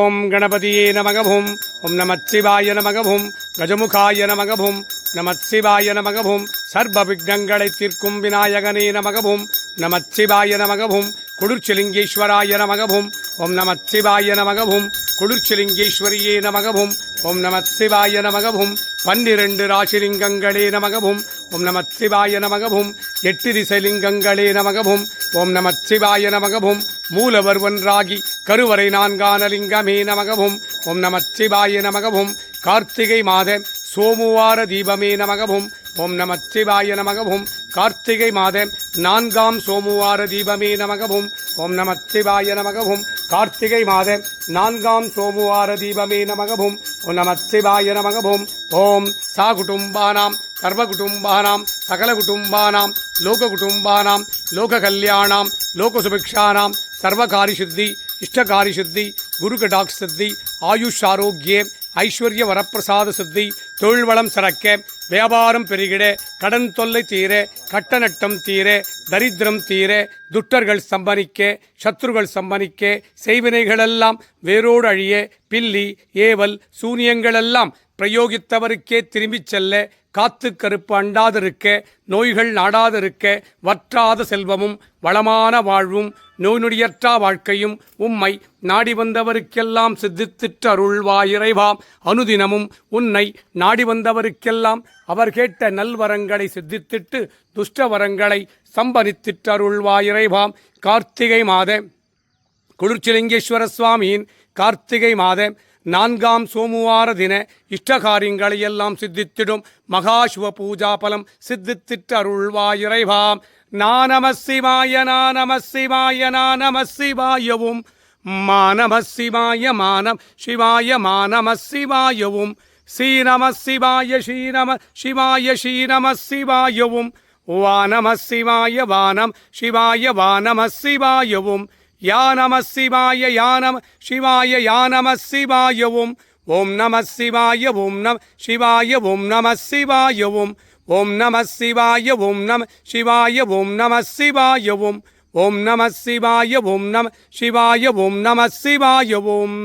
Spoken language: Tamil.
ஓம் கணபதியே நமகவும் ஓம் நமச்சிவாய நமகவும் கஜமுகாய நமகவும் நமச்சிவாய நமகவும் சர்வ விக்னங்களை தீர்க்கும் விநாயகனே நமகவும் நமச்சிவாய நமகவும் குளிர்ச்சிலிங்கேஸ்வராய நமகவும் ஓம் நமச்சிவாய நமகவும் குளிர்ச்சிலிங்கேஸ்வரியே நமகவும் ஓம் நமச்சிவாய நமகவும் 12 ராசிலிங்கங்களே நமகவும் ஓம் நமச்சிவாய நமகவும் 8 திசைலிங்கங்களே நமகவும் ஓம் நமச்சிவாய நமகவும் மூலவர் ஒன்றாகி கருவறை 4 லிங்கமே நமகவும் ஓம் நமச்சிவாய நமகவும் கார்த்திகை மாத சோமுவார தீபமே நமகவும் ஓம் நமச்சிவாய நமகவும் கார்த்திகை மாத 4ஆம் சோமுவார தீபமே நமகவும் ஓம் நமச்சிவாய நமகவும் கார்த்திகை மாத 4ஆம் சோமுவார தீபமே நமகவும் ஓம் நமச்சிவாய நமகவும் ஓம் சா குடும்பானாம் சர்வ குடும்பானாம் சகல குடும்பானாம் லோக குடும்பானாம் லோக கல்யாணாம் லோக சுபிக்ஷானாம் சர்வகாரி சித்தி இஷ்டகாரி சித்தி குரு கடாக் சித்தி ஆயுஷ் ஆரோக்கிய ஐஸ்வர்ய வரப்பிரசாத சித்தி தொழில் வளம் சிறக்க வியாபாரம் பெருகிட கடன் தொல்லை தீர கட்ட நட்டம் தீர தரித்திரம் தீர துட்டர்கள் சம்பனிக்க சத்ருகள் சம்பனிக்க செய்வினைகளெல்லாம் வேரோடு அழிய பில்லி ஏவல் சூனியங்களெல்லாம் பிரயோகித்தவருக்கே திரும்பிச் செல்ல காத்து கருப்பு அண்டாதிருக்க நோய்கள் நாடாதிருக்க வற்றாத செல்வமும் வளமான வாழ்வும் நோய் நொடியற்றா வாழ்க்கையும் உம்மை நாடி வந்தவருக்கெல்லாம் சித்தித்திட்டு அருள்வாயிறைவாம் அனுதினமும் உன்னை நாடி வந்தவருக்கெல்லாம் அவர் கேட்ட நல்வரங்களை சித்தித்திட்டு துஷ்டவரங்களை சம்பனித்திட்டு அருள்வாயிறைவாம் கார்த்திகை மாத குளிர்ச்சிலிங்கேஸ்வர சுவாமியின் கார்த்திகை மாத 4ஆம் சோமுவார தின இஷ்டகாரியங்களை எல்லாம் சித்தித்திடும் மகாசிவ பூஜா பலம் சித்தித்திட்டு அருள்வாயிறைவாம் நானம சிவாய நானம சிவாய நானம சிவாயவும் மானம சிவாய மானம் சிவாய மானம சிவாயவும் ஸ்ரீநம சிவாய ஸ்ரீநம சிவாய ஸ்ரீநம சிவாயவும் வானம சிவாய வானம் சிவாய வானம சிவாயவும் யா நம சிவாய யா நம சிவாய யா நம சிவாயவும் ஓம் நம சிவாய ஓம் நம சிவாய ஓம் நம சிவாயவும் ஓம் நம சிவாய ஓம் நம சிவாய ஓம் நம சிவாயவும் ஓம் நம சிவாய ஓம் நம சிவாய ஓம் நம சிவாயவும்